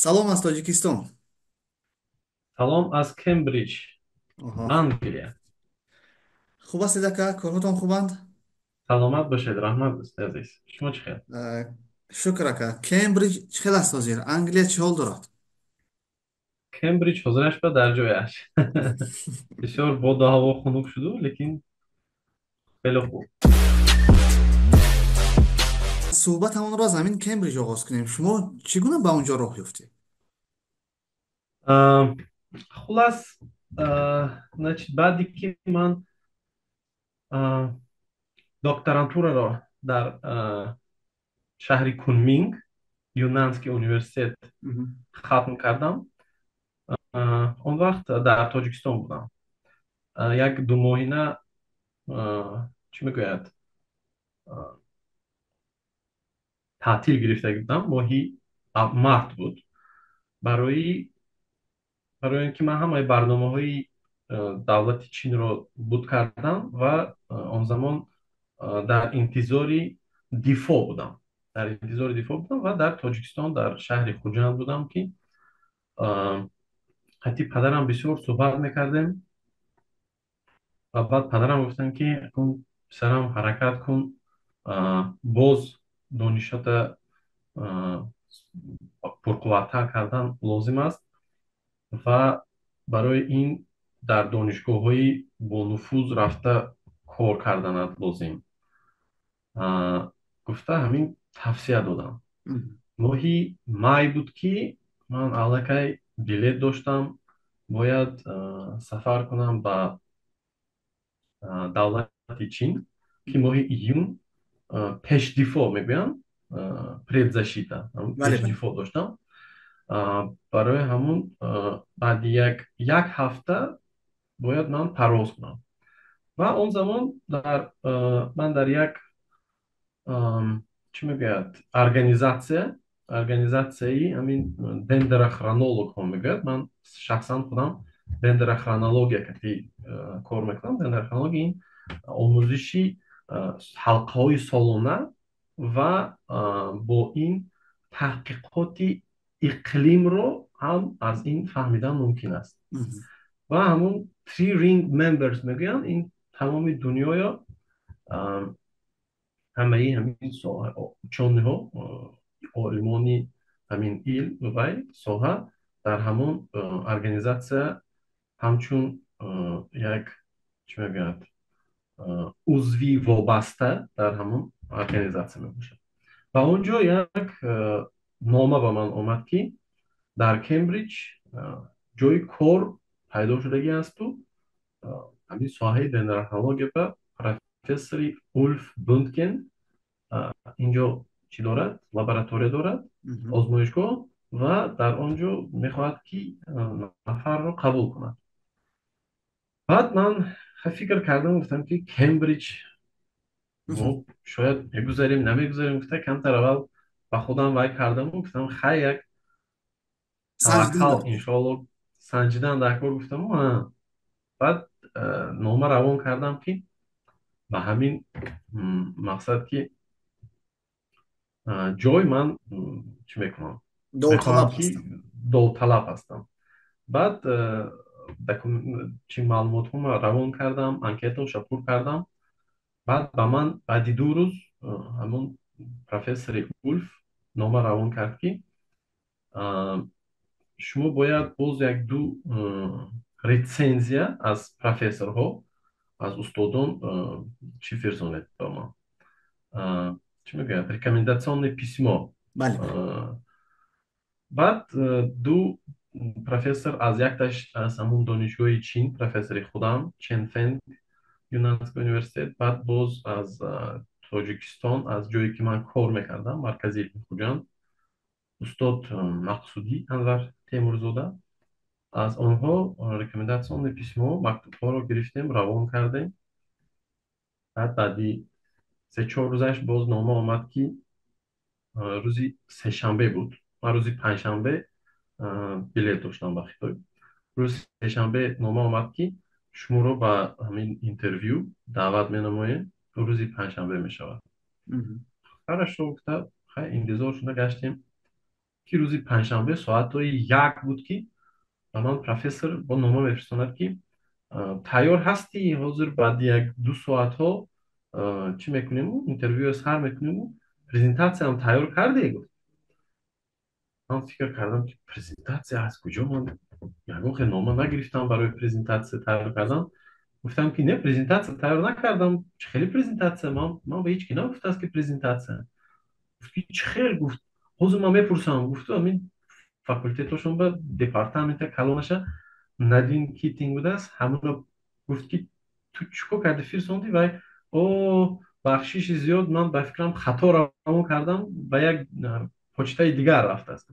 Салом аз Тоҷикистон. Салом аз Кембриҷ, Оҳо. Англия. Хуб ҳастед ака? Корҳотон хубанд? Саломат бошед, раҳмат дӯсти азиз. Шумо чӣ хел? Шукр ака. Кембриҷ чӣ хел аст ҳозир? Англия чӣ ҳол дорад? Кембриҷ ҳозираш ба дар ҷояш. Бисёр боду ҳаво хунук шуду, лекин хеле хуб. Суҳбатамонро аз ҳамин Кембриҷ оғоз кунем. Шумо чӣ гуна ба он ҷо роҳ ёфтед? А, Хулас, значит, баъди ки ман а, докторантураро дар шаҳри Кунминг, Юнанский университет Мгм. хатм кардам, он вақт дар Тоҷикистон будам. Як думоҳина, чӣ мегӯяд, таътил гирифта будам. Моҳи март буд. барои барои он ки ман ҳамаи барномаҳои давлати Чинро буд кардам ва он замон дар интизори дифоъ будам. Ва дар Тоҷикистон, дар шаҳри Хуҷанд будам, ки ҳатти падарам бисёр суҳбат мекардем ва баъд падарам гуфтанд, ки кун писарам, ҳаракат кун, боз донишота пурқувваттар кардан лозим аст ва барои ин дар донишгоҳҳои бонуфуз рафта кор карданат лозим. Гуфта ҳамин тавсия додам. Мгм. Моҳи май буд, ки ман аллакай билет доштам, бояд сафар кунам ба давлати Чин, ки моҳи июн пешдифоъ мегӯянд, предзащита, Бале, бале. пешдифоъ доштам. Барои ҳамун баъди як ҳафта бояд ман парвоз кунам. Ва он замон ман дар як, чӣ мегӯяд, организатсияи ҳамин дендрохронологҳо мегӯяд. Ман шахсан худам дендрохронология кати кор мекунам. Дендрохронология ин омӯзиши ҳалқаҳои солона ва бо ин таҳқиқоти иқлимро ҳам аз ин фаҳмидан мумкин аст. Мгм. ва ҳамун Three Ring Members мегӯянд, ин тамоми дунёё, ҳамаи ҳамин учёниҳо, олимони ҳамин илм ва соҳа дар ҳамон организатсия ҳамчун як, чӣ мегӯяд, узви вобаста дар ҳамон организатсия мебошад. Ва он ҷо як нома ба ман омад, ки дар Кембриҷ ҷойи кор пайдо шудагиасту ҳамин соҳаи дендрохронология ба профессори Ульф Бундкен ин ҷо чӣ дорад? Лаборатория дорад, Мгм. озмоишгоҳ, ва дар он ҷо мехоҳад, ки нафарро қабул кунад. Баъд ман фикр кардам, гуфтам, ки Кембриҷ мо Мгм. шояд мегузарем, намегузарем. Гуфта камтар аввал ба худам вай кардаму гуфтам, хай як Санҷидан таваккал, дар кор. иншоалло, санҷидан дар кор, гуфтаму баъд нома равон кардам, ки ба ҳамин мақсад, ки ҷой ман чӣ мекунам, мехоҳам, Довталаб ки ҳастам. довталаб ҳастам. Баъд чӣ маълумотҳоро равон кардам, анкетаҳоро пур кардам. Баъд ба ман баъди 2 рӯз ҳамон профессори Ульф нома равон кард, ки шумо бояд боз як-ду рецензия аз профессорҳо, аз устодон чӣ фирзонед ба ман. Чӣ мегӯяд? Рекомендатсионное письмо. Бале, бале. Баъд ду профессор аз якташ аз ҳамон донишгоҳи Чин, профессори худам, Чен Фэн, Юнанский университет, баъд боз аз Тоҷикистон, аз ҷое ки ман кор мекардам, Маркази Илми Хуҷанд, устод Мақсудӣ Анвар Темурзода. Аз онҳо рекомендатсионное письмо, мактубҳоро гирифтем, равон кардем. Баъд баъди 3-4 рӯзаш боз нома омад, ки рӯзи сешанбе буд. Ман рӯзи панҷшанбе билет доштам ба Хитой. Рӯзи сешанбе нома омад, ки шуморо ба ҳамин интервю даъват менамоем, рӯзи панҷшанбе мешавад. Мгм. Хорошо, гуфта, хай интизор шуда гаштем. ки рӯзи панҷшанбе соати 1 буд, ки ба ман профессор бо нома мефирстонад, ки тайёр ҳастӣ, ҳозир баъди 1-2 соатҳо чӣ мекунему, интервюро сар мекунему, презентатсияам тайёр кардӣ? Гуфт. Ман фикр кардам, ки презентатсия аз куҷо, ман ягон хел нома нагирифтам барои презентатсия тайёр кардан. Гуфтам, ки не, презентатсия тайёр накардам. Чӣ хели презентатсия? Ман ба ҳеҷ ки нагуфтааст, ки презентатсия. Гуфт, ки чӣ хел? Гуфт, ҳозир ман мепурсам. Гуфту ҳамин факултетошон ба департамента калонаша Надин Китинг будааст. Ҳамонро гуфт, ки ту чӣ кор карди, фирсонди? Вай о бахшиши зиёд, ман ба фикрам хато равон кардам, ба як почтаи дигар рафтааст.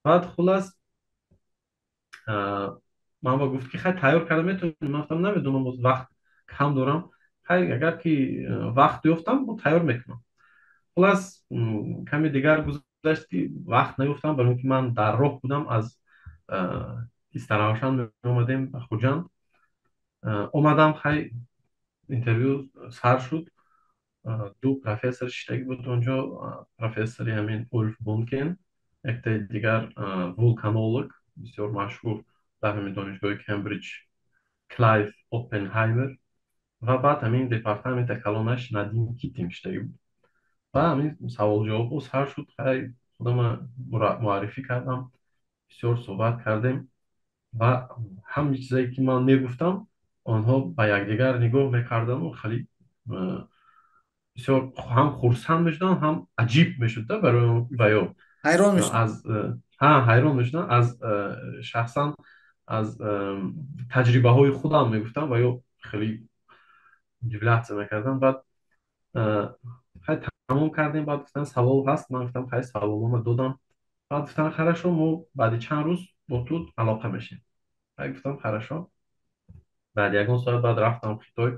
баъд хулас ман ба гуфт, ки хай тайёр карда метавонӣ? Ман гуфтам намедонам, боз вақт кам дорам. Хай агар ки вақт ёфтам, бо тайёр мекунам. Хулас каме дигар гузашт, ки вақт наёфтам, барои он ки ман дар роҳ будам. Аз Истаравшан меомадем ба Хуҷанд. Омадам, хай интервю сар шуд. Ду профессор шиштагӣ буд онҷо. Профессори ҳамин Ульф Бункен, яктаи дигар вулканолог бисёр машҳур дар ҳамин донишгоҳи Кембриҷ, Клайв Оппенҳаймер, ва баъд ҳамин департамента калонаш Надин Китинг шиштагӣ буд. ва ҳамин саволу-ҷавобҳо сар шуд. Хай худама муаррифӣ кардам, бисёр суҳбат кардем, ва ҳамаи чизае ки ман мегуфтам, онҳо ба якдигар нигоҳ мекардану хеле бисёр ҳам хурсанд мешуданд, ҳам аҷиб мешудда барои баён. Хайрон мешудам. аз ҳайрон мешуданд. Аз шахсан аз таҷрибаҳои худам мегуфтам ва ё хеле удивляться мекардам. Баъд хай тамом кардем. Баъд гуфтан савол ҳаст. Ман гуфтам хай саволнома додам. Баъд гуфтан хорошо, мо баъди чанд рӯз бо ту алоқа мешем. Хай гуфтам хорошо. баъд ягон соат баъд рафтам Хитой.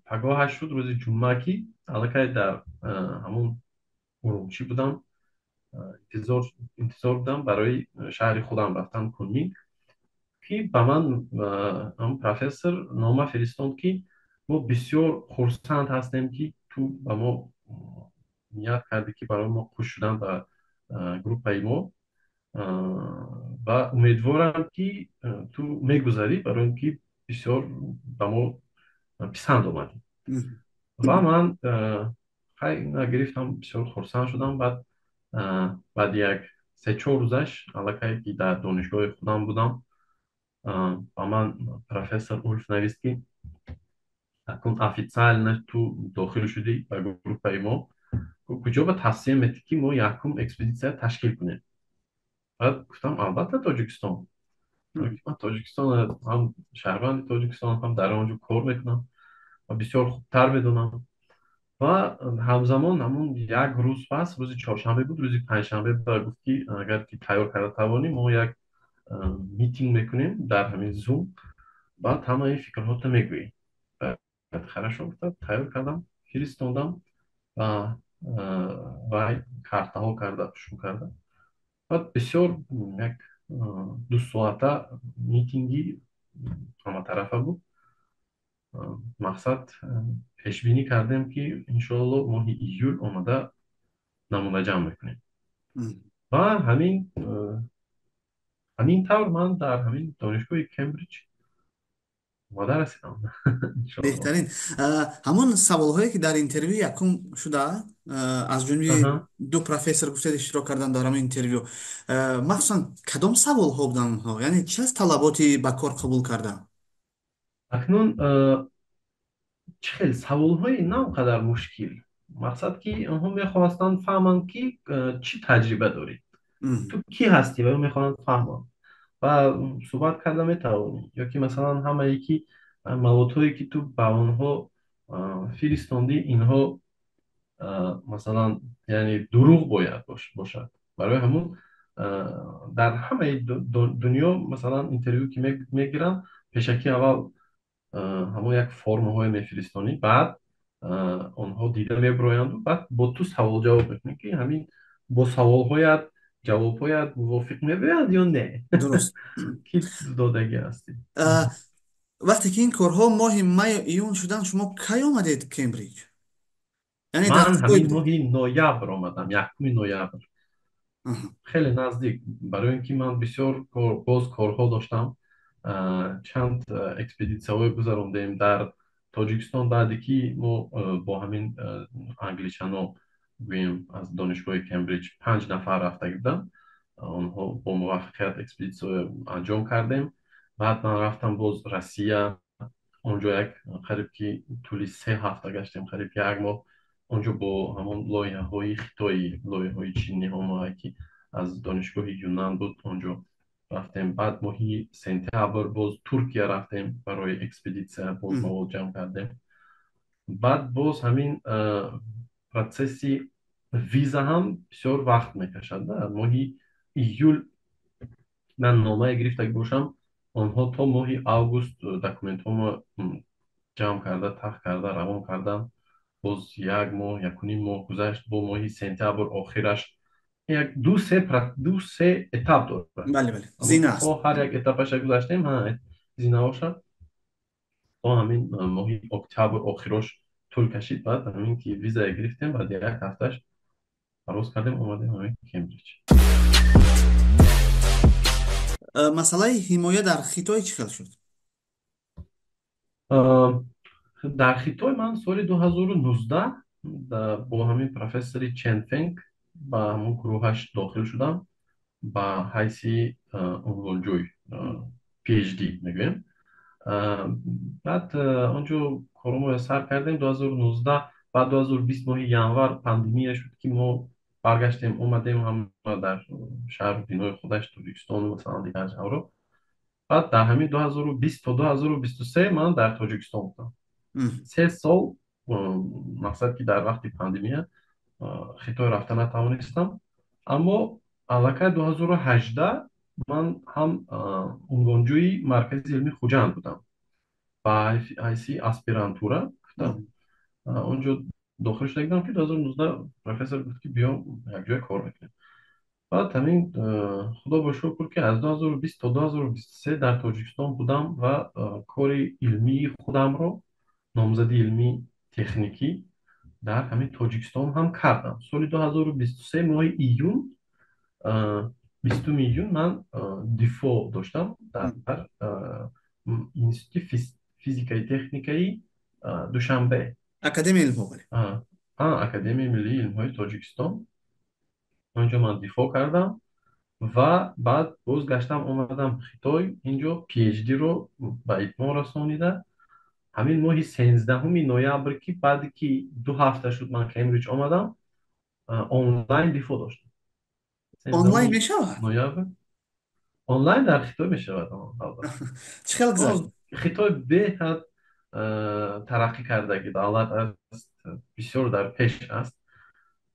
Пагоҳаш шуд рӯзи ҷумъа, ки аллакай дар ҳамун Урумчи будам. интизор будам барои шаҳри худам рафтан, Кунминг, ки ба ман профессор нома фиристонд, ки мо бисёр хурсанд ҳастем, ки ту ба мо ният кардӣ, ки барои мо кӯш шудан ба группаи мо, ва умедворам, ки ту мегузарӣ, барои он ки бисёр ба мо писанд омадӣ. ва ман хай гирифтам, бисёр хурсанд шудам. Баъди як 3-4 рӯзаш, аллакай ки дар донишгоҳи худам будам, ба ман профессор Ульф навист, ки акун официально ту дохил шудӣ ба группаи мо. куҷо ба тавсия метӣ, ки мо якум экспедитсия ташкил кунем? баъд гуфтам албатта Тоҷикистон. ман Тоҷикистон, ҳам шаҳрванди Тоҷикистон, ҳам дар он ҷо кор мекунам ва бисёр хубтар медонам. ва ҳамзамон ҳамун як рӯз пас, рӯзи чоршанбе буд, рӯзи панҷшанбе ба гуфт, ки агар ки тайёр карда тавонӣ, мо як митинг мекунем дар ҳамин Zoom. баъд ҳамаи фикрҳота мегӯӣ. Хорошо, гуфтам, тайёр кардам, фиристондам, ва вай картаҳо карда, шур карда. баъд бисёр як 2 соата митинги ҳаматарафа буд. мақсад пешбинӣ кардем, ки иншоалло моҳи июл омада намунаҷамъ мекунем. ва ҳамин тавр ман дар ҳамин донишгоҳи Кембриҷ омада расидам. иншоалло. Беҳтарин. Ҳамон саволҳое, ки дар интервю якум шуда, аз ҷониби Аҳа. ду профессор гуфтед иштирок кардан дар ҳамин интервю, махсусан кадом саволҳо буданд онҳо? Яъне чӣ аз талаботи ба кор қабул карда? акнун чӣ хел саволҳои на он қадар мушкил. Мақсад, ки онҳо мехостанд фаҳманд, ки чӣ таҷриба дорӣ, ту кӣ ҳастӣ, ва мехоҳанд фаҳманд. ва суҳбат карда метавонӣ, ё ки масалан ҳамае ки маводҳое ки ту ба онҳо фиристондӣ, инҳо масалан яъне дурӯғ бояд бошад. барои ҳамун дар ҳамаи дунё масалан интервю ки мегиранд, пешакӣ аввал ҳамон як формаҳое мефиристонӣ, баъд онҳо дида мебироянду баъд бо ту савол-ҷавоб мекунӣ, ки ҳамин бо саволҳоят ҷавобҳоят мувофиқ мебиёяд ё не. Дуруст. ки додагӣ ҳастӣ. Вақте ки ин корҳо моҳи маю июн шуданд, шумо кай омадед Кембриҷ? Яъне дар ман ҳафтои ҳамин моҳи ноябр омадам, 1 ноябр. Аҳ. خیلی نزدیک، برای اینکه من بسیار باز کارها داشتم. چند اکسپدیسیون گذراندیم در تاجیکستان. بعدی که ما با همین انگلیسیانو گویم از دانشگاه کمبریج 5 نفر رفته بودم، آنها با موفقیت اکسپدیسیون انجام کردیم. بعد من رفتم باز روسیه، اونجا یک قریب که طولی 3 هفته گشتیم، قریب 1 ماه. اونجا با همون لایه های خیتایی، لایه های چینی هم که از دانشگاه یونان بود اونجا رفتیم. بعد ماهی سنتامبر باز ترکیه رفتیم برای اکسپدیسیون، باز Мгм. مواد جمع کردیم. بعد باز همین پروسسی ویزا هم بسیار وقت میکشد. در ماهی ایول من نامه گرفته باشم، آنها تا ماهی آگوست دکومنت هم جمع کرده، تخت کرده، روان کردن. باز 1 ماه، 1.5 ماه گذشت. با ماهی سپتامبر آخرش یک دو سه اتاپ داره. بله بله، اما زینه است. تا هر یک اتاپش گذاشتیم، زینه شد. تا همین ماهی اکتبر آخرش طول کشید. بعد همین که ویزا گرفتیم، بعد 1 هفتهش پرواز کردیم اومدیم همین کمبریج. масъалаи ҳимоя дар хитой чӣ хел шуд? ам, در خیتای من سال 2019 با همین پروفسوری چن فنگ با همون گروهش داخل شدم با حیثی عنوانجوی، پی اچ دی میگویم. بعد آنجا کارمو رو سر کردیم 2019. بعد 2020 ماه ینور پاندمی شد که ما برگشتیم اومدیم هم در شهر بینای خودش تاجیکستان و مثلا دیگه از رو. بعد در همین 2020 تا 2023 من در تاجیکستان بودم. Мгм. 3 سال. مقصد که در وقت پاندمی خیتای رفته نتوانستم. اما الکه 2018 من هم عنوانجوی مرکز علمی خوجند بودم با حیثی اسپیرانتورا گفتم. Мгм. اونجا داخل شده بودم که 2019 پروفسور گفت که بیا یک جای کار میکنیم. بعد همین خدا با شکر که از 2020 تا 2023 در تاجیکستان بودم و کار علمی خودم رو، نامزدی علمی تکنیکی در همین تاجیکستان هم کردم. سال 2023 ماه ایون، 20 ایون من دیفو داشتم در Мгм. اینستیتوت فیزیکای تکنیکایی دوشنبه، академияи илмҳо вале. اکادمی ملی علمهای تاجیکستان. اونجا من دیفو کردم و بعد بازگشتم اومدم خیتای. اینجا پی اچ دی رو به اتمام رسانیده. همین ماه 13 نوامبر که بعد که 2 هفته شد من کمبریج آمدم، آنلاین دیفو داشتم. онлайн 13 мешавад? نوامبر آنلاین در خیتای می شود. البته чӣ хел гузашт? خیتای به حد ترقی کرده که دولت است، بسیار در پیش است.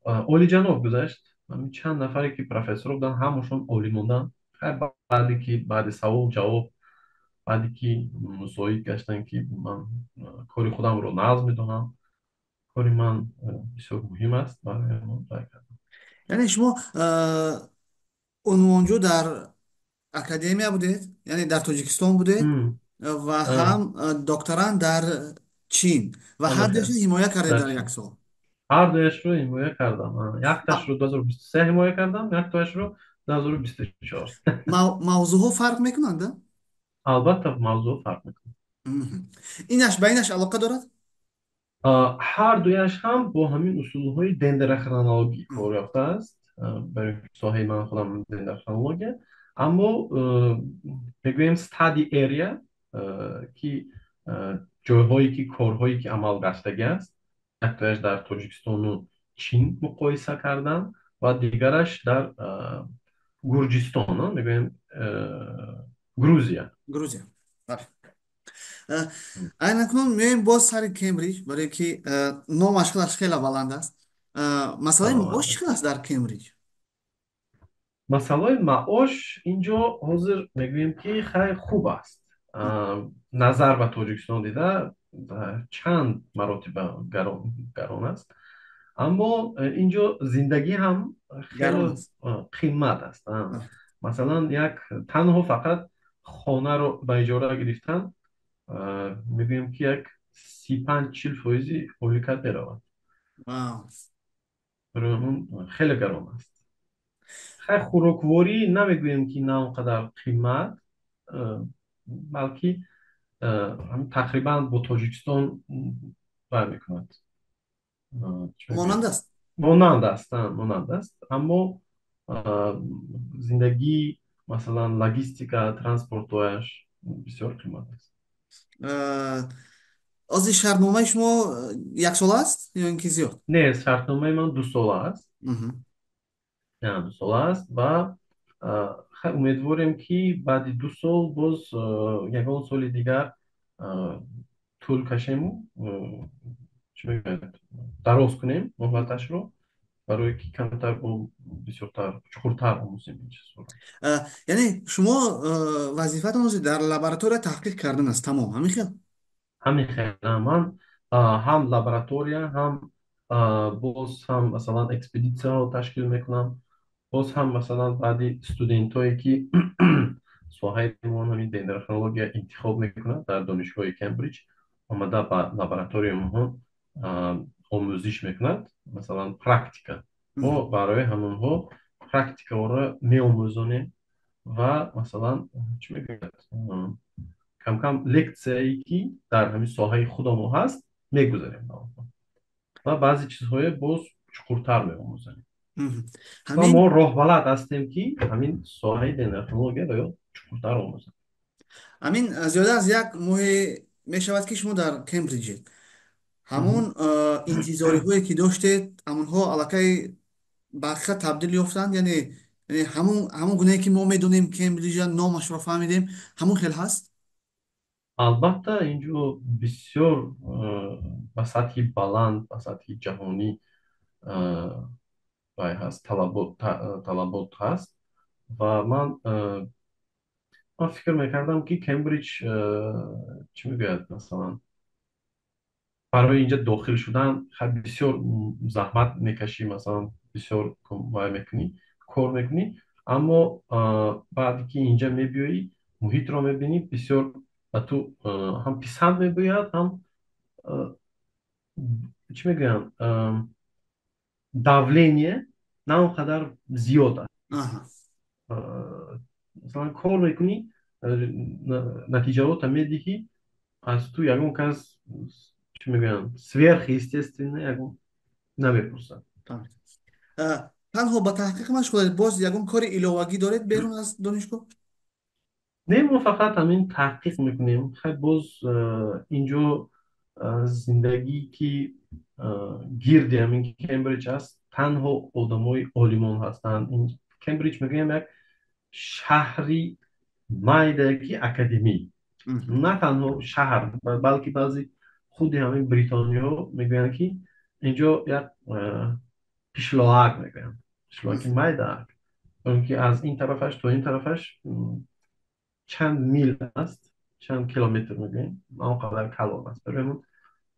اولی جناب گذشت. همین چند نفری که پروفسور بودن همشون اولی موندن. خیر، بعدی که بعد سوال جواب، بعدی که مساعد گشتن که من کاری خودم رو نظم میدونم، کاری من بسیار مهم است برای من رای کردم. яъне шумо унвонҷӯ дар академия будед, яъне дар тоҷикистон будед هم. ва ҳам اه، докторанд дар чин ва ҳардуяшон البته ҳимоя кардед در дар як چین сол. هر دویش رو حمایت کردم. یک А, تاش رو 2023 حمایت کردم، یک تاش رو 2024. мавзӯъҳо фарқ мекунанд? البته موضوع فرق میکنه. Мгм. инаш ба инаш алоқа дорад? هر دویش هم با همین اصول های دندرخرونولوژی Мгм. کار یافته است. برای ساحه من خودم دندرخرونولوژی. اما بگویم study area که جاهایی که کارهایی که عمل گشتگی است، یکتایش در تاجیکستان و چین مقایسه کردن و دیگرش در گرجستان، میگویم گروزیا. грузия. Бале. айнакунун меоем боз сари кембриҷ, барое ки номаш хелаш хела баланд аст. масъалаи маош чӣ хел аст дар Кембриҷ? مسئله معاش اینجا حاضر میگویم که خیلی خوب است. Мгм. نظر به تاجیکستان دیده چند مراتب گران است. اما اینجا زندگی هم гарон خیلی аст. قیمت است. Бале. مثلا یک تنها فقط خانه رو به اجاره گرفتن میگویم که یک 35-40% مملکت میرود. вау. برای اون خیلی گران است. خیلی خوراکواری نمیگویم که نه اونقدر قیمت، بلکه هم تقریبا با تاجیکستان برمیکند. چه مانند میگویم، است. مانند است، اما اه، زندگی مثلا لاجستیکا ترانسپورتش بسیار قیمت است. اه، از شهرنامه شما یک سال است یا اینکه زیاد؟ نه، شرطنامه من 2 سال است. مهم. نه، 2 سال است و خیلی امیدواریم که بعد 2 سال باز یگان سال دیگر اه، طول کشیم و چی میگوید دراز کنیم مهلتش رو، برای که کمتر و بسیارتر چخورتر آموزیم این چیز رو. یعنی شما وظیفتون رو در لابراتوری تحقیق کردن است، تمام همین خیلی. همین خیلی من هم لابراتوریا هم باز هم مثلا اکسپедیسیون رو تشکیل میکنم. باز هم مثلا بعدی استودنت هایی که سواحی ما همین دندرخانولوژیا انتخاب میکنن در دانشگاه کمبریج آمده با لابراتوریوم ها آموزش میکند، مثلا پرکتیکا مهم. و برای همون ها پرکتیکا رو می آموزانیم و مثلا چی میگوید کم کم لکسیایی که در همین ساحه خودمون هست میگذاریم و بعضی چیزهای باز چکورتر میآموزیم. مهم. و ما همین راه بلد هستیم که همین ساحه تکنولوژی رو یا چکورتر آموزیم. زیاده از یک ماه می شود که شما در کمبریج همون انتظاری هایی که داشتید همونها علاقه به حقیقت تبدیل یافتند، یعنی همون گونه که ما میدونیم کمبریج نامش رو فهمیدیم همون خیلی هست. البته اینجا بسیار به سطح بلند، به سطح جهانی رای هست، طلبات هست و من فکر میکردم که کمبریج چی میگوید مثلا برای اینجا داخل شدن خیلی بسیار زحمت میکشی، مثلا بسیار وای میکنی، کار میکنی، اما بعدی که اینجا میبیایی محیط رو میبینی بسیار و تو هم پسند میباید هم اه، چی میگویم давление نه اونقدر زیاد است. آها. مثلا کار میکنی نتیجه میدهی از تو یگون کس چی میگویم سверхъестественное یگون نمیپرسن. فهمید. تنها با تحقیق مشغول باز یکم کار ایلوگی دارید بیرون از دانشگاه؟ نه، ما فقط همین تحقیق میکنیم. خیلی باز اینجا زندگی که گیرد همین کمبریج هست تنها آدمای عالمان هستند. این کمبریج میگویم یک شهری مایده که اکادمی، مهم. نه تنها شهر بلکه بعضی خود همین بریتانیا میگوین که اینجا یک پیشلاک میگویم، پیشلاک مهم. مایده، اون که از این طرفش تا این طرفش چند میل است، چند کیلومتر میگویم، آنقدر کلان است. برای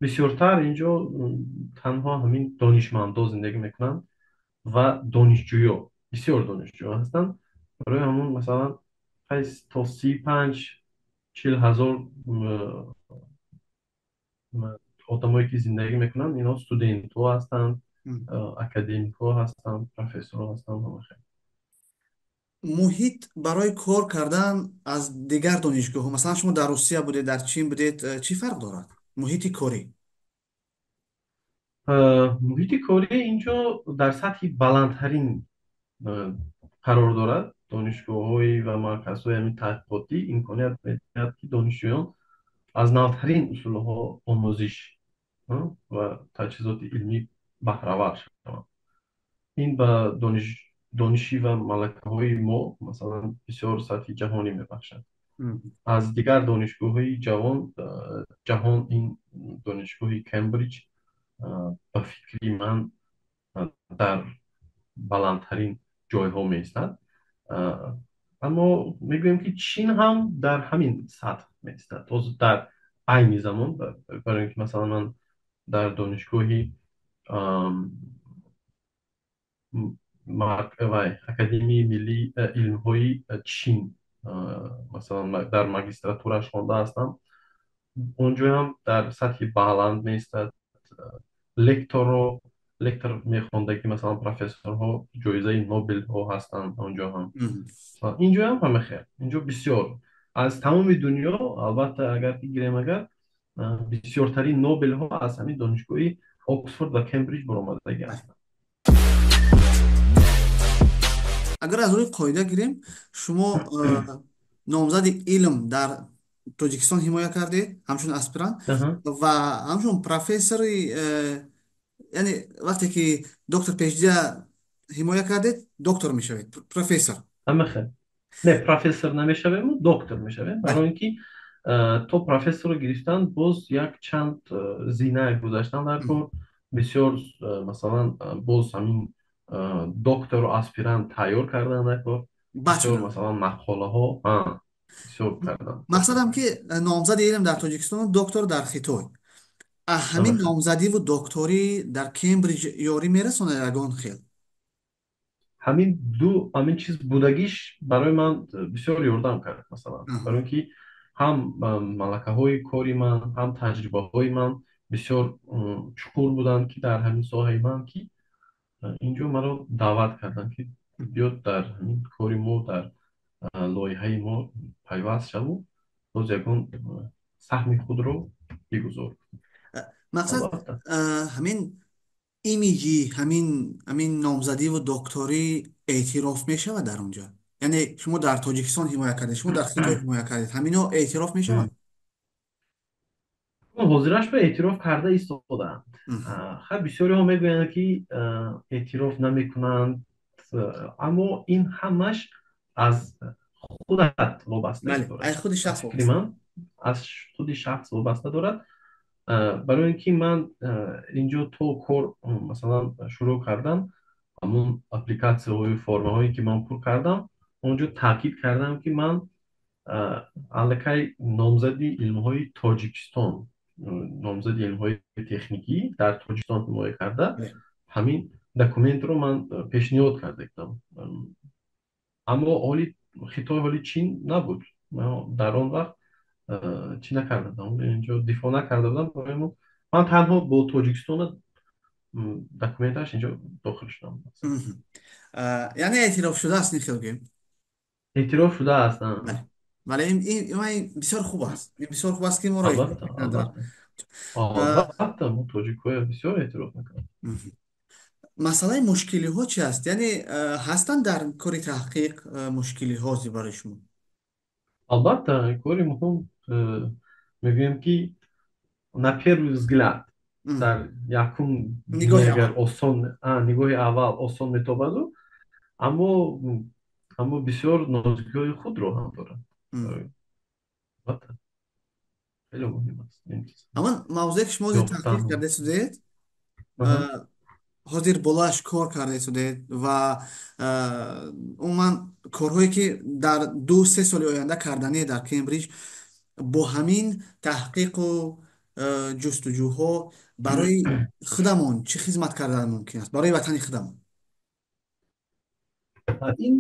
بسیارتر اینجا تنها همین دانشمندا زندگی میکنن و دانشجویا، بسیار دانشجو هستن. برای همون مثلا تا 35 40 هزار آدمایی که زندگی میکنن اینا استودنت ها هستن، مهم. اکادمیک ها هستن، پروفسور ها هستن، همه خیلی. محیط برای کار کردن از دیگر دانشگاه ها، مثلا شما در روسیه بودید، در چین بودید، چی فرق دارد محیط کاری؟ محیط کاری اینجا در سطح بلندترین اه، قرار دارد. دانشگاه‌های و مرکزهای همین تحقیقاتی امکانیت می‌دهد که دانشجویان از نوترین اصولها آموزش و تجهیزات علمی بهره‌ور شوند. این به دانشی و ملکه های ما مثلا بسیار سطح جهانی میبخشد. مهم. از دیگر دانشگاه های جهان این دانشگاه کمبریج به فکری من در بلندترین جایها می ایستد. اما میگویم که چین هم در همین سطح می ایستد، در عین زمان. برای اینکه مثلا من در دانشگاهی اکادمی ملی علم های چین مثلا در ماگستراتورش خوانده هستم. اونجا هم در سطح بلند می ایستد. لکتور лектор мехондагӣ, масалан профессорҳо ҷоизаи Нобел ҳо ҳастанд онҷо ҳам. мгм. Масалан инҷо ҳам ҳама хел, инҷо бисёр аз тамоми дунё, албатта агар ки гирем агар, бисёртарин Нобелҳо аз ҳамин донишгоҳи Оксфорд ва Кембриҷ баромадаги Бале. ҳастанд. агар аз рӯи қоида гирем, шумо номзади илм дар тоҷикистон ҳимоя кардед ҳамчун аспирант Аҳа, ва ҳамчун профессори, яъне вақте ки доктор пешдия ҳимоя кардед, доктор мешавед, профессор. ҳама хел. Не, профессор намешавем, доктор мешавем, Бале. барои ин ки то профессорро гирифтан боз як чанд зина гузаштан дар Мгм. кор, бисёр масалан боз ҳамин доктору аспирант тайёр кардан дар кор, баъд бисёр шудам. масалан мақолаҳо бисёр кардан кор мақсадам кардан. ки номзади илм дар тоҷикистон, доктор дар Хитой. Ҳама Ҳамин хел. номзадиву докторӣ дар Кембриҷ ёрӣ мерасонад ягон хел? ҳамин ду ҳамин чиз будагиш барои ман бисёр ёрдам кард, масалан Аҳа. барои ин ки ҳам малакаҳои кори ман, ҳам таҷрибаҳои ман бисёр чуқур буданд ки дар ҳамин соҳаи ман, ки инҷо маро даъват карданд ки биё дар ҳамин кори мо, дар лоиҳаи мо пайваст шаву, боз ягон саҳми худро бигузор. Мақсад, Албатта. ҳамин имиҷи ҳамин номзадиву докторӣ эътироф мешавад дар он ҷо? Яъне шумо дар Тоҷикистон ҳимоя кардед, шумо дар Хитой ҳимоя кардед, ҳамино эътироф мешаванд? ҳозираш ба эътироф карда истодаанд. Мгм. Хай бисёриҳо мегӯянд ки эътироф намекунанд, аммо ин ҳамаш аз худат вобаста Бале, исторад. аз худи Аз шахс фикри вобаста. ман аз худи шахс вобаста дорад. Барои ин ки ман инҷо то кор масалан шурӯъ кардан, ҳамун аппликатсияҳои формаҳое ки ман пур кардам, онҷо таъкид кардам ки ман аллакай номзади илмҳои Тоҷикистон, номзади илмҳои техникӣ дар Тоҷикистон ҳимоя карда, Бале. ҳамин документро ман пешниҳод карда будам. Аммо ҳоли Хитой, ҳоли Чин набуд. Ман дар он вақт чӣ накарда будам, инҷо дифоъ накарда будам. Барои мо ман танҳо бо Тоҷикистона документаш инҷо дохил шудам. Мгм. Яъне эътироф шудааст, ин хел гӯем. эътироф шудааст. Бале. Бале, ин бисёр хуб аст. Ин бисёр хуб аст ки моро эътироф Албатта, мекунад дар. албатта. Албатта, мо тоҷикоя бисёр эътироф мекунем. Мгм. Масъалаи мушкилиҳо чи аст? Яъне ҳастанд дар кори таҳқиқ мушкилиҳоте барои шумо? Албатта, кори муҳим, мегӯем ки на первый взгляд дар Мгм. якум бинӣ Нигоҳи агар аввал. осон, нигоҳи аввал осон метобаду, аммо аммо бисёр нозикиҳои худро ҳам дорад. Мгм. Албатта, хеле муҳим аст ин чиз. ҳамон мавзӯе ки шумо ҳозир таҳқиқ Ёфтан. кардаед, Аҳа. ҳозир болояш кор кардаед ва умуман корҳое ки дар 2-3 соли оянда кардание дар Кембриҷ, бо ҳамин таҳқиқу ҷустуҷӯҳо барои худамон чӣ хизмат кардан мумкин аст? Барои ватани худамон. Ин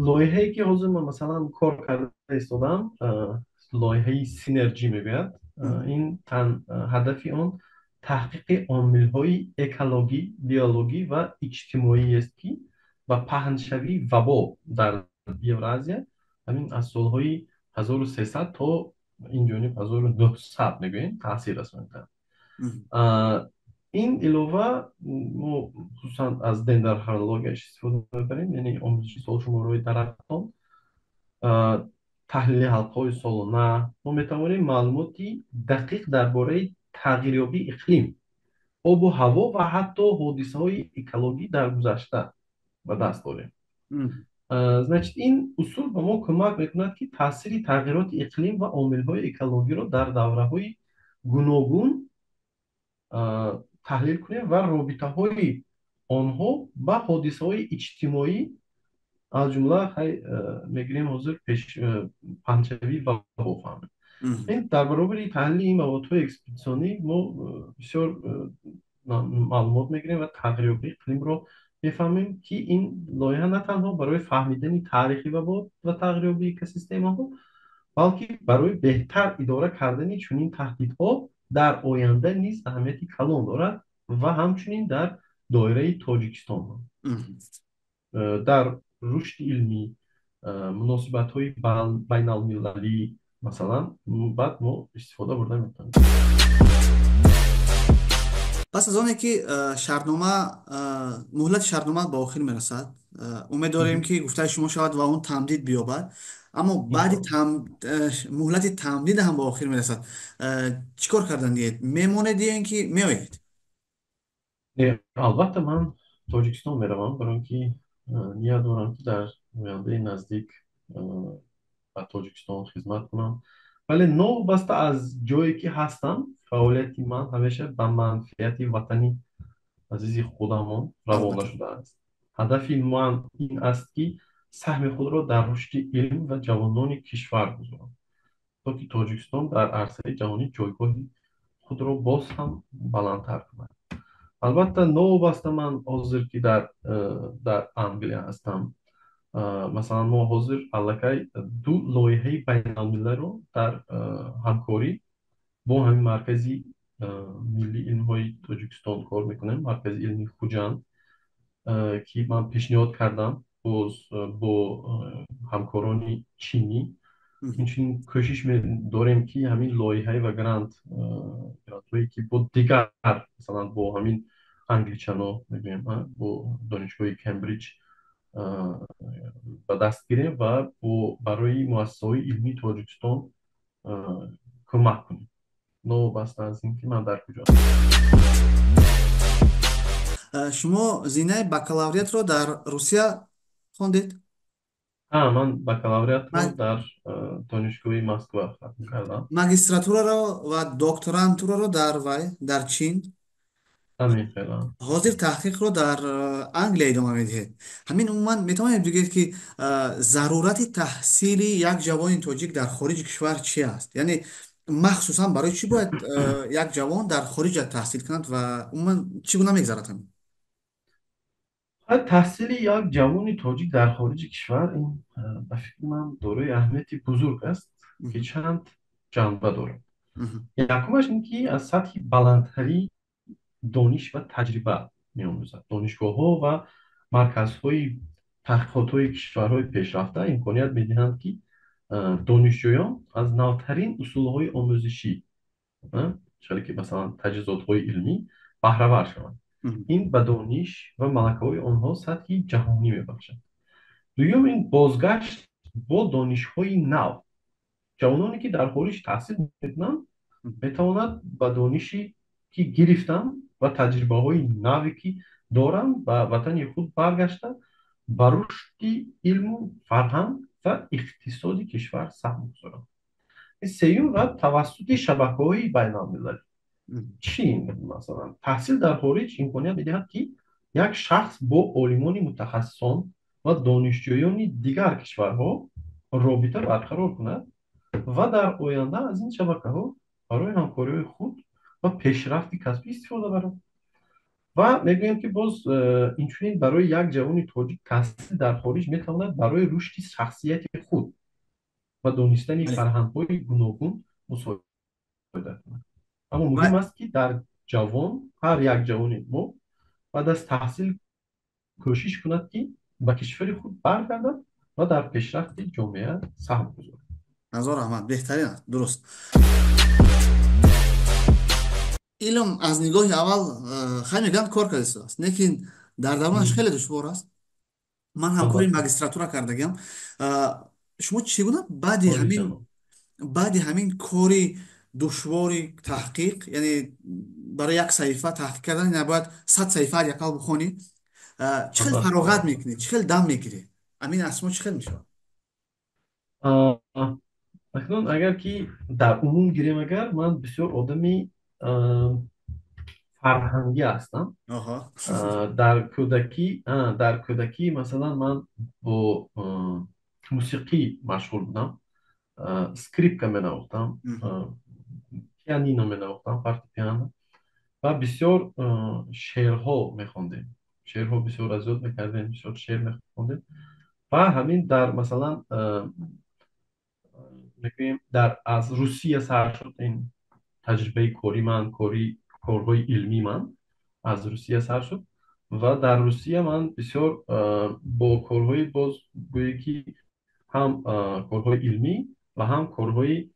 лоиҳае ки ҳозир ман масалан кор карда истодам, лоиҳаи синерҷӣ мегӯяд. Мгм. Ин ҳадафи он таҳқиқи омилҳои экологӣ, биологӣ ва иҷтимоиест, ки ба паҳншавии вабо дар Евразия, ҳамин аз солҳои 1300 то инҷониб 1900 мегӯем таъсир расонида. Мгм. Ин илова мо хусусан аз дендрохронологияш истифода мебарем, яъне омӯзиши солшуморҳои дарахтон, таҳлили ҳалқаҳои солона. Мо метавонем маълумоти дақиқ дар бораи тағйирёбии иқлим, обу ҳаво ва ҳатто ҳодисаҳои экологӣ дар гузашта ба даст орем. Мгм. Значит, ин усул ба мо кӯмак мекунад ки таъсири тағйироти иқлим ва омилҳои экологиро дар давраҳои гуногун таҳлил кунем ва робитаҳои онҳо ба ҳодисаҳои иҷтимоӣ, аз ҷумла мегирем ҳозир паҳншавии вабо фаҳмем. Мгм. Ин дар баробари таҳлили ин маводҳои экспедитсионӣ мо бисёр маълумот мегирем ва тағйирёбии иқлимро мефаҳмем, ки ин лоиҳа на танҳо барои фаҳмидани таърихи вабо ва тағйирёбии экосистемаҳо, балки барои беҳтар идора кардани чунин таҳдидҳо дар оянда низ аҳамияти калон дорад ва ҳамчунин дар دایره تاجیکستان. مهم. در رشد علمی، مناسبت های بین المللی مثلا، بعد ما استفاده برده میتونیم. پس از آنه که مهلت شرطنامه به آخر میرسد، امید داریم که گفته شما شود و اون تمدید بیابد. اما بعد انشاءالله. مهلت تمدید هم به آخر میرسد، چیکار کردن دیگه؟ میمونه دیگه اینکه میآیید؟ البته من تاجیکستان میروم، برای اینکه نیت دارم که در آینده نزدیک به تاجیکستان خدمت کنم. ولی نو بسته از جایی که هستم، فعالیت من همیشه به منفعت وطنی عزیز خودمان روانه البته. شده است. هدف من این است که سهم خود را در رشد علم و جوانان کشور گذارم، تا که تاجیکستان در عرصه جهانی جایگاه خود را باز هم بلندتر کند. البته نو بسته من حاضر که در انگلیه هستم. مثلا ما حاضر аллакай ду лоиҳаи байналмилалро дар ҳамкорӣ бо ҳамин маркази миллии илмҳои Тоҷикистон кор мекунем, маркази илмии Хуҷанд, ки ман пешниҳод кардам боз бо ҳамкорони чинӣ. مهم. Инчунин кӯшиш дорем ки ҳамин лоиҳаи ва грантҳое ки бо дигар, масалан бо ҳамин англичано мегӯем, бо донишгоҳи Кембриҷ ба даст гирем ва барои муассисаҳои илмии Тоҷикистон кӯмак кунем, новобаста аз ин ки ман дар куҷо ҳастам. شما زینه بکالوریت رو در روسیه خوندید؟ Ман бакалавриатро ма- дар донишгоҳи Москва хатм кардам. магистратура رو و دکترانتورا رو در چین، Ҳамин феълан. حاضر تحقیق رو در انگلیه ادامه میدهید. همین عموما میتونید بگید که ضرورت تحصیل یک جوان تاجیک در خارج کشور چی است؟ یعنی مخصوصا برای چی باید یک جوان در خارج تحصیل کند و عموما چگونه میگذرد همین؟ таҳсили як ҷавони тоҷик дар хориҷи кишвар, ин ба фикри ман дорои аҳамияти бузург аст, ки مهم. чанд ҷанба дорад. مهم. Якумаш ин ки аз сатҳи баландтари дониш ва таҷриба меомӯзад. Донишгоҳҳо ва марказҳои таҳқиқотҳои кишварҳои пешрафта имконият медиҳанд, ки донишҷӯён аз навтарин усулҳои омӯзишӣ, чаре ки масалан таҷҳизотҳои илмӣ, баҳравар шаванд. مهم. ин ба дониш ва малакаҳои онҳо сатҳи ҷаҳонӣ мебахшад. дуюм, ин бозгашт бо донишҳои нав. ҷавононе ки дар хориҷ таҳсил мекунанд метавонад ба дониши ки гирифтанд ва таҷрибаҳои наве ки доранд ба ватани худ баргашта ба рушди илму фарҳанг ва иқтисоди кишвар саҳм гузоранд. сеюм, ва тавассути шабакаҳои байналмилалӣ. مهم. чин масалан таҳсил дар хориҷ имконият медиҳад, ки як шахс бо олимони мутахассисон ва донишҷӯёни дигар кишварҳо робита барқарор кунад ва дар оянда аз ин шабакаҳо барои ҳамкориҳои худ ва пешрафти касбӣ истифода барад. ва мегӯем, ки боз инчунин барои як ҷавони тоҷик таҳсил дар хориҷ метавонад барои рушди шахсияти худ ва донистани بله. фарҳангҳои гуногун мусоидат кунад. аммо муҳим و аст, ки дар ҷавон, ҳар як ҷавони мо баъд аз таҳсил кӯшиш кунад, ки ба кишвари худ баргардад ва дар пешрафти ҷомеа саҳм гузорад. نظر احمد بهترین است، درست. علم از نگاه اول خیلی گند کار کرده است، لیکن در درونش خیلی دشوار است. من همکاری албатта ماگستراتورا کردگیم. شما چگونه олижаноб. بعد همین کاری دشواری تحقیق، یعنی برای یک صحیفه تحقیق کردن نباید 100 صحیفه یکل بخونی، چقدر албатта فراغت албатта. میکنی، چقدر دم میگیری؟ همین اسما چقدر میشه؟ А, акнун агар ки дар умум гирем, агар ман бисёр одами а, фарҳангӣ ҳастам. آها. дар кӯдакӣ масалан ман бо мусиқӣ машғул будам. Скрипка менавохтам, пианино менавохтам, фортепиано, ва бисёр шеърҳо мехондем. Шеърҳо бисёр аз ёд мекардем, бисёр шеър мехондем. ва ҳамин дар масалан мегӯем дар аз Русия сар шуд ин таҷрибаи кори ман, корҳои илмии ман аз Русия сар шуд. و در روسیه من بسیار با کارهای باز گویی که هم کارهای علمی و هم کارهای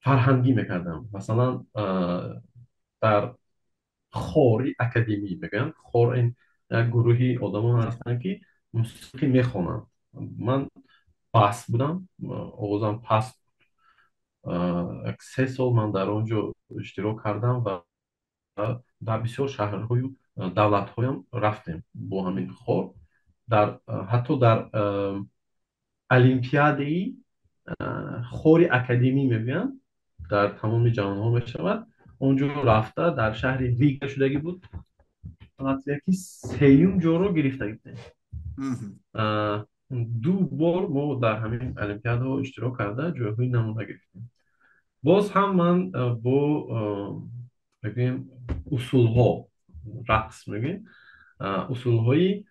فرهنگی میکردم. مثلا در خوری اکادمی میگن. خور این یک گروهی آدم هستن که موسیقی میخونن. من پس بودم، آوازم پس. یک 3 سال من در اونجا اشتراک کردم و در بسیار شهرهای دولت هایم رفتیم با همین خور. حتی در المپیادی خور اکادمی میگن، در تمام جهان ها می شود. اونجا رفته در شهر ویگ شدگی بود. فقط یکی سیوم جو رو گرفته بودیم. مهم. 2 بار ما در همین المپیاد ها اشتراک کرده جایهای نمونه گرفتیم. باز هم من با بگیم اصول ها رقص میگیم، اصول های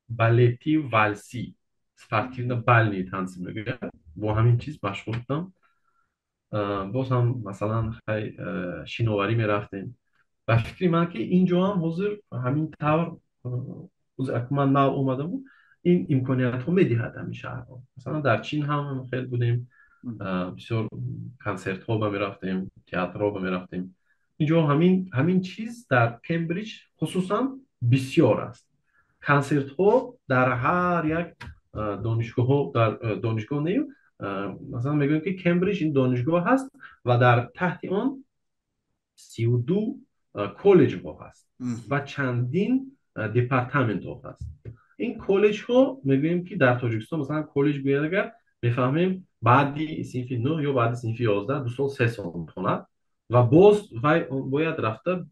بالتی والسی спортивно бальный танцы میگن. با همین چیز مشغول بودم. باز هم مثلا خیلی شینواری میرفتیم. و فکری من که اینجا هم حضور همین طور حضور که من نو اومده بود، این امکانیت ها میدهد همین شهرها. مثلا در چین هم خیلی بودیم، مهم. بسیار کنسرت ها با می رفتیم، تئاتر ها با می رفتیم. اینجا همین چیز در کمبریج خصوصا بسیار است. کنسرت ها در هر یک دانشگاه ها، در دانشگاه نیم، مثلا میگویم که کمبریج این دانشگاه هست و در تحت آن 32 کالج ها هست مهم. و چندین دپارتمنت ها هست. این کالج ها میگوییم که در تاجیکستان مثلا کالج بیاد، اگر میفهمیم بعدی صنف 9 یا بعدی صنف 11 2 سال 3 سال میخواند و باز وی باید رفته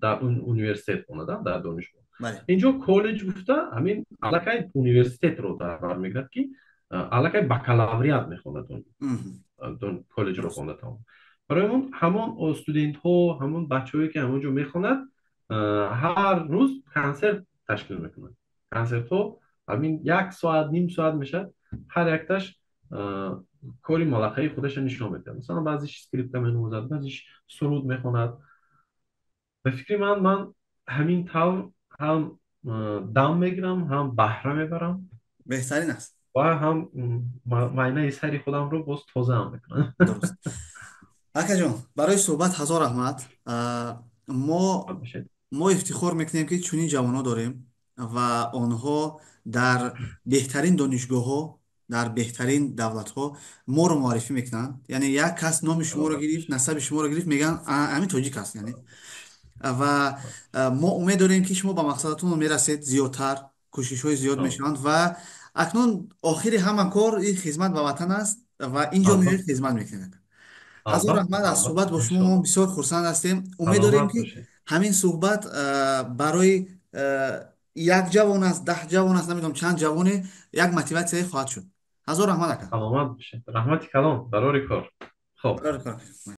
در اون یونیورسیته خونده در دانشگاه. بله. اینجا کالج گفته همین علاقه یونیورسیته رو در بر میگیرد که علاقه بکالوریات میخواند مهم. کالج رو درست. خونده تمام. برای همون استودنت ها، همون بچه‌هایی که همونجا میخونند، هر روز کنسرت تشکیل میکنند. کنسرت ها همین 1 ساعت نیم ساعت میشه. هر یکتاش کاری ملقه خودش نشون میده. مثلا بعضیش اسکریپت مینویسد، بعضیش سرود میخوند. به فکر من همین طور هم دم میگیرم، هم بهره میبرم بهترین است. و هم معنی سری خودم رو باز تازه هم میکنم. درست. اکا جان، برای صحبت هزار رحمت. ما ما افتخار میکنیم که چونین جوانان داریم و آنها در بهترین دانشگاه ها، در بهترین دولت ها ما رو معرفی میکنن. یعنی یک کس نام شما رو گرفت، نسب شما رو گرفت، میگن همین تاجیک است. یعنی و ما امید داریم که شما به مقصدتون میرسید، زیادتر کوشش های زیاد میشوند و اکنون آخری همه کار این خدمت به وطن است و اینجا میرید البته خدمت میکنید. هزار البته رحمت. از البته صحبت با شما ما انشالله. بسیار خرسند هستیم. امید داریم سلامت که باشید. همین صحبت برای یک جوان است، 10 جوان است، نمیدونم چند جوانه یک موتیواسیون خواهد شد. هزار رحمت. سلامت باشید. رحمت کلام برای کار. خب. اکا